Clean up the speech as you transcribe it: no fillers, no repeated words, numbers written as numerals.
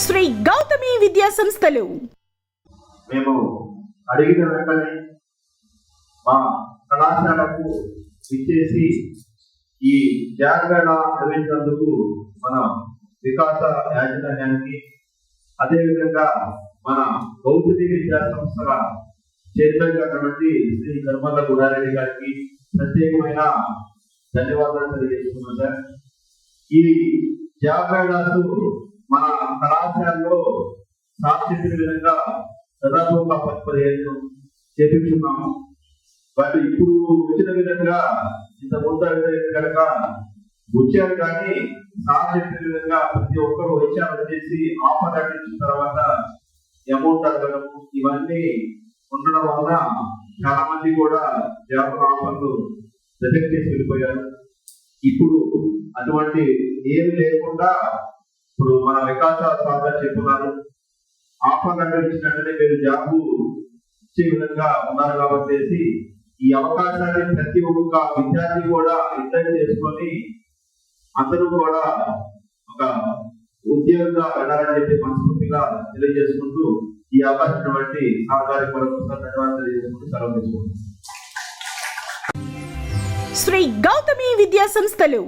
శ్రీ గౌతమి విద్యా సంస్థలు. మేము అడిగిన వెంటనే మా కళాశాలకు ఇచ్చేసి ఈ జాగ్రత్త నిర్వహించినందుకు మన వికాస యాజమాన్యానికి, అదేవిధంగా మన గౌతమి విద్యా సంస్థల చైర్మన్ గారికి శ్రీ కర్మల గుడారెడ్డి గారికి ప్రత్యేకమైన ధన్యవాదాలు తెలియజేస్తున్నాం సార్. ఈ జాగ్రత్త మన కళాశాలలో సార్ చెప్పిన విధంగా దాదాపు ఒక 15 చేపించున్నాము. బట్ ఇప్పుడు వచ్చిన విధంగా ఇంత ముందు కనుక వచ్చారు, కానీ సార్ చెప్పిన విధంగా ప్రతి ఒక్కరు వచ్చేసి ఆఫర్ ఇచ్చిన తర్వాత అమౌంట్ అడగడం ఇవన్నీ ఉండడం వల్ల చాలా మంది కూడా జాబ్ ఆఫర్లు రిజెక్ట్ చేసి వెళ్ళిపోయారు. ఇప్పుడు అటువంటి ఏమి లేకుండా ఇప్పుడు మన వికాస సార్ చెప్తున్నారు, ఆఫర్ లెటర్ ఇచ్చినట్టునే మీరు జాబ్ ఇచ్చే విధంగా ఉన్నారు కాబట్టి ఈ అవకాశాన్ని ప్రతి ఒక్క విద్యార్థి కూడా రిటర్న్ చేసుకొని అందరూ కూడా ఒక ఉద్యోగంగా వెళ్ళాలని చెప్పి మనస్ఫూర్తిగా తెలియజేసుకుంటూ ఈ అవకాశం బట్టి సహకారి కొరకు ధన్యవాదాలు తెలియజేసుకుంటూ సెలవు తీసుకుంటున్నాం. శ్రీ గౌతమి విద్యా సంస్థలు.